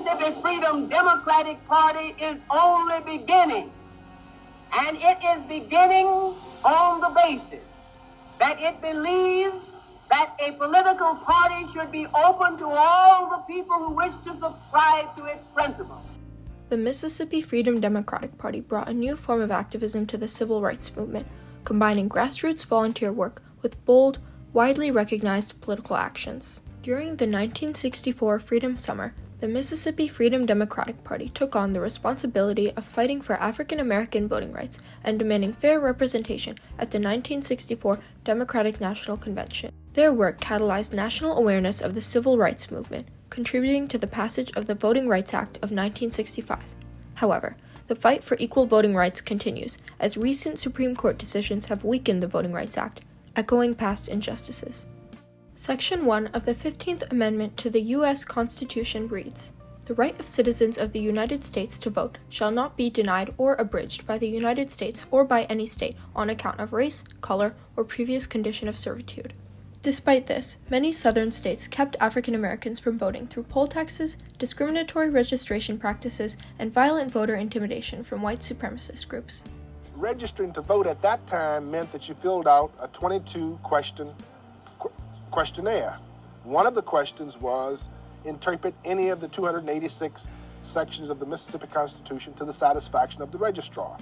Mississippi Freedom Democratic Party is only beginning. And it is beginning on the basis that it believes that a political party should be open to all the people who wish to subscribe to its principles. The Mississippi Freedom Democratic Party brought a new form of activism to the civil rights movement, combining grassroots volunteer work with bold, widely recognized political actions. During the 1964 Freedom Summer, the Mississippi Freedom Democratic Party took on the responsibility of fighting for African American voting rights and demanding fair representation at the 1964 Democratic National Convention. Their work catalyzed national awareness of the civil rights movement, contributing to the passage of the Voting Rights Act of 1965. However, the fight for equal voting rights continues, as recent Supreme Court decisions have weakened the Voting Rights Act, echoing past injustices. Section 1 of the 15th Amendment to the U.S. Constitution reads, "The right of citizens of the United States to vote shall not be denied or abridged by the United States or by any state on account of race, color, or previous condition of servitude." Despite this, many southern states kept African Americans from voting through poll taxes, discriminatory registration practices, and violent voter intimidation from white supremacist groups. Registering to vote at that time meant that you filled out a 22-question questionnaire. One of the questions was, interpret any of the 286 sections of the Mississippi Constitution to the satisfaction of the registrar.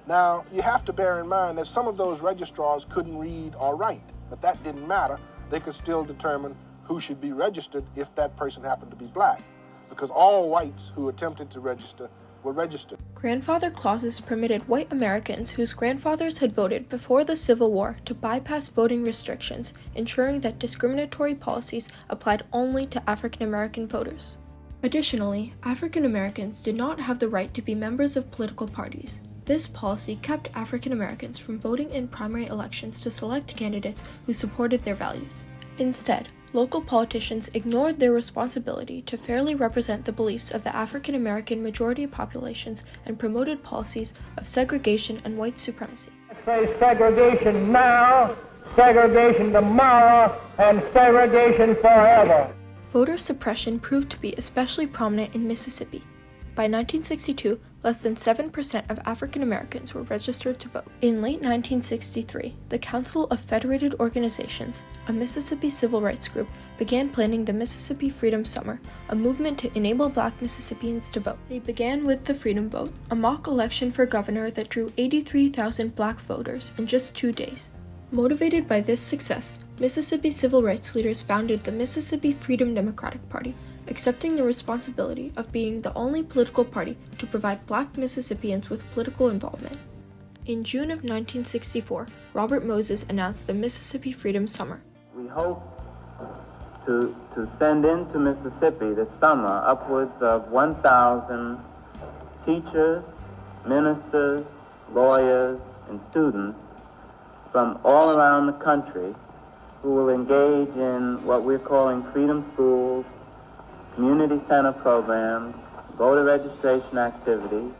Now, you have to bear in mind that some of those registrars couldn't read or write, but that didn't matter. They could still determine who should be registered if that person happened to be black, because all whites who attempted to register were registered. Grandfather clauses permitted white Americans whose grandfathers had voted before the Civil War to bypass voting restrictions, ensuring that discriminatory policies applied only to African American voters. Additionally, African Americans did not have the right to be members of political parties. This policy kept African Americans from voting in primary elections to select candidates who supported their values. Instead, local politicians ignored their responsibility to fairly represent the beliefs of the African American majority populations and promoted policies of segregation and white supremacy. Say segregation now, segregation tomorrow, and segregation forever. Voter suppression proved to be especially prominent in Mississippi. By 1962, less than 7% of African Americans were registered to vote. In late 1963, the Council of Federated Organizations, a Mississippi civil rights group, began planning the Mississippi Freedom Summer, a movement to enable Black Mississippians to vote. They began with the Freedom Vote, a mock election for governor that drew 83,000 Black voters in just 2 days. Motivated by this success, Mississippi civil rights leaders founded the Mississippi Freedom Democratic Party, accepting the responsibility of being the only political party to provide Black Mississippians with political involvement. In June of 1964, Robert Moses announced the Mississippi Freedom Summer. We hope to send into Mississippi this summer upwards of 1,000 teachers, ministers, lawyers, and students from all around the country who will engage in what we're calling freedom schools, community center programs, voter registration activities.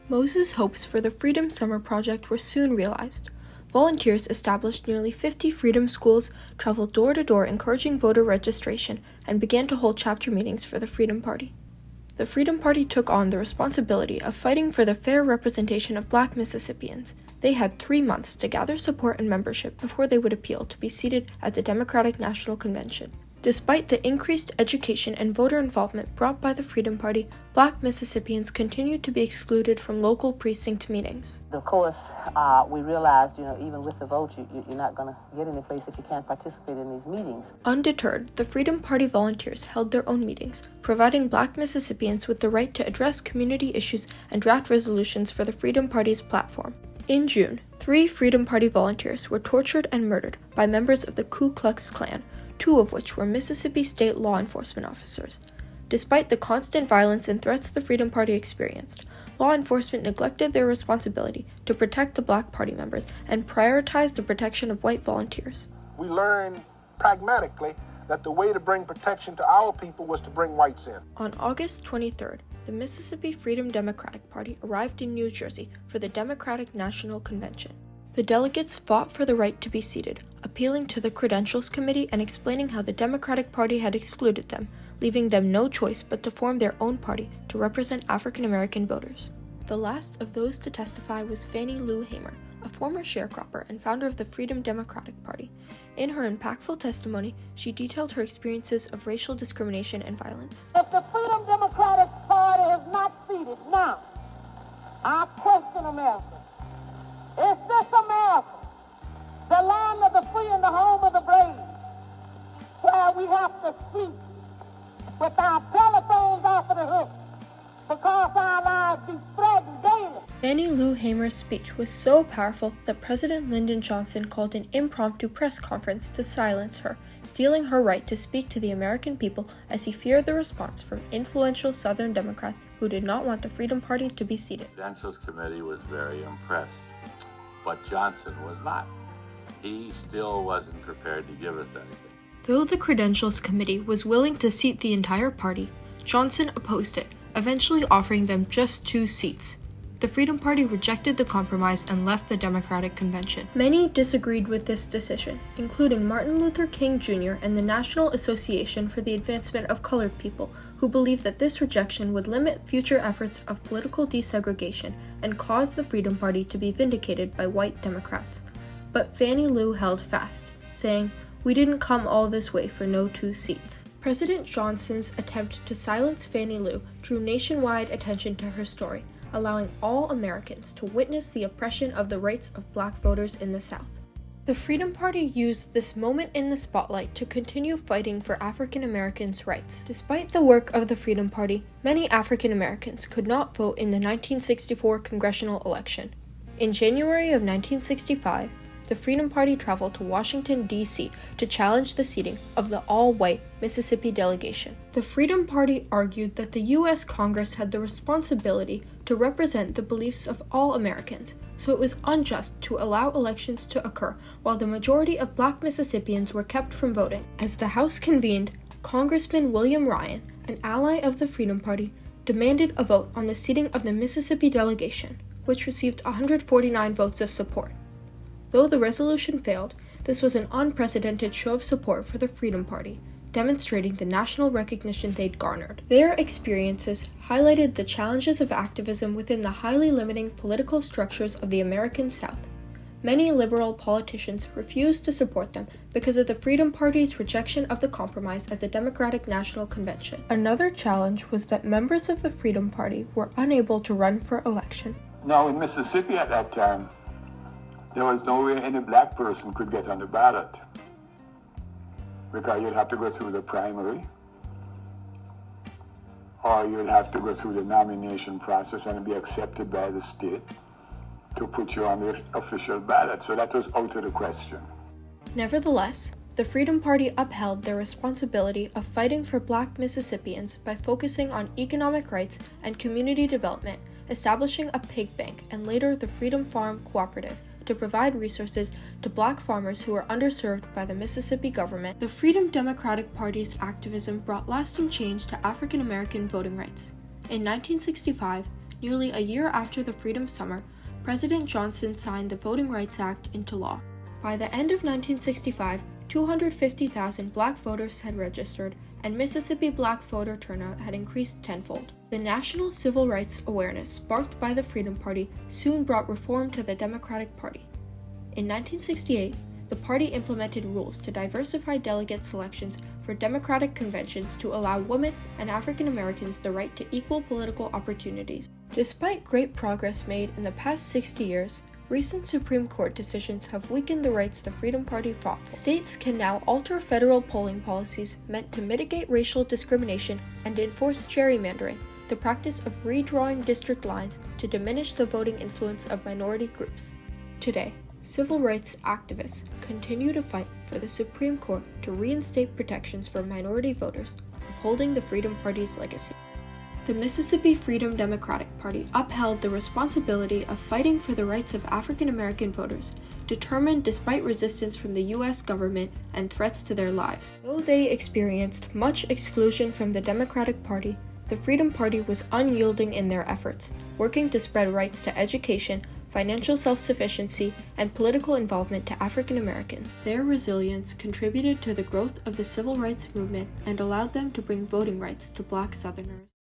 Moses' hopes for the Freedom Summer project were soon realized. Volunteers established nearly 50 freedom schools, traveled door to door encouraging voter registration, and began to hold chapter meetings for the Freedom Party. The Freedom Party took on the responsibility of fighting for the fair representation of Black Mississippians. They had 3 months to gather support and membership before they would appeal to be seated at the Democratic National Convention. Despite the increased education and voter involvement brought by the Freedom Party, Black Mississippians continued to be excluded from local precinct meetings. Of course, we realized, even with the vote, you're not going to get any place if you can't participate in these meetings. Undeterred, the Freedom Party volunteers held their own meetings, providing Black Mississippians with the right to address community issues and draft resolutions for the Freedom Party's platform. In June, 3 Freedom Party volunteers were tortured and murdered by members of the Ku Klux Klan, 2 of which were Mississippi state law enforcement officers. Despite the constant violence and threats the Freedom Party experienced, law enforcement neglected their responsibility to protect the Black Party members and prioritized the protection of white volunteers. We learned pragmatically that the way to bring protection to our people was to bring whites in. On August 23rd, the Mississippi Freedom Democratic Party arrived in New Jersey for the Democratic National Convention. The delegates fought for the right to be seated, appealing to the Credentials Committee and explaining how the Democratic Party had excluded them, leaving them no choice but to form their own party to represent African American voters. The last of those to testify was Fannie Lou Hamer, a former sharecropper and founder of the Freedom Democratic Party. In her impactful testimony, she detailed her experiences of racial discrimination and violence. If the Freedom Democratic Party is not seated now, I question America. Is this America, the land of the free and the home of the brave, where we have to speak with our telephones off of the hook because our lives be threatened daily? Fannie Lou Hamer's speech was so powerful that President Lyndon Johnson called an impromptu press conference to silence her, stealing her right to speak to the American people as he feared the response from influential Southern Democrats who did not want the Freedom Party to be seated. The Credentials Committee was very impressed, but Johnson was not. He still wasn't prepared to give us anything. Though the Credentials Committee was willing to seat the entire party, Johnson opposed it, eventually offering them just 2 seats. The Freedom Party rejected the compromise and left the Democratic Convention. Many disagreed with this decision, including Martin Luther King Jr. and the National Association for the Advancement of Colored People, who believed that this rejection would limit future efforts of political desegregation and cause the Freedom Party to be vindicated by white Democrats. But Fannie Lou held fast, saying, "We didn't come all this way for no 2 seats." President Johnson's attempt to silence Fannie Lou drew nationwide attention to her story, allowing all Americans to witness the oppression of the rights of black voters in the South. The Freedom Party used this moment in the spotlight to continue fighting for African Americans' rights. Despite the work of the Freedom Party, many African Americans could not vote in the 1964 congressional election. In January of 1965, the Freedom Party traveled to Washington, D.C. to challenge the seating of the all-white Mississippi delegation. The Freedom Party argued that the U.S. Congress had the responsibility to represent the beliefs of all Americans, so it was unjust to allow elections to occur while the majority of black Mississippians were kept from voting. As the House convened, Congressman William Ryan, an ally of the Freedom Party, demanded a vote on the seating of the Mississippi delegation, which received 149 votes of support. Though the resolution failed, this was an unprecedented show of support for the Freedom Party, demonstrating the national recognition they'd garnered. Their experiences highlighted the challenges of activism within the highly limiting political structures of the American South. Many liberal politicians refused to support them because of the Freedom Party's rejection of the compromise at the Democratic National Convention. Another challenge was that members of the Freedom Party were unable to run for election. Now, in Mississippi at that time, there was no way any black person could get on the ballot because you'd have to go through the primary or you'd have to go through the nomination process and be accepted by the state to put you on the official ballot. So that was out of the question. Nevertheless, the Freedom Party upheld their responsibility of fighting for black Mississippians by focusing on economic rights and community development, establishing a pig bank and later the Freedom Farm Cooperative, to provide resources to black farmers who were underserved by the Mississippi government. The Freedom Democratic Party's activism brought lasting change to African American voting rights. In 1965, nearly a year after the Freedom Summer, President Johnson signed the Voting Rights Act into law. By the end of 1965, 250,000 black voters had registered, and Mississippi black voter turnout had increased tenfold. The national civil rights awareness sparked by the Freedom Party soon brought reform to the Democratic Party. In 1968, the party implemented rules to diversify delegate selections for Democratic conventions to allow women and African Americans the right to equal political opportunities. Despite great progress made in the past 60 years, recent Supreme Court decisions have weakened the rights the Freedom Party fought for. States can now alter federal polling policies meant to mitigate racial discrimination and enforce gerrymandering, the practice of redrawing district lines to diminish the voting influence of minority groups. Today, civil rights activists continue to fight for the Supreme Court to reinstate protections for minority voters, upholding the Freedom Party's legacy. The Mississippi Freedom Democratic Party upheld the responsibility of fighting for the rights of African American voters, determined despite resistance from the U.S. government and threats to their lives. Though they experienced much exclusion from the Democratic Party, the Freedom Party was unyielding in their efforts, working to spread rights to education, financial self-sufficiency, and political involvement to African Americans. Their resilience contributed to the growth of the civil rights movement and allowed them to bring voting rights to Black Southerners.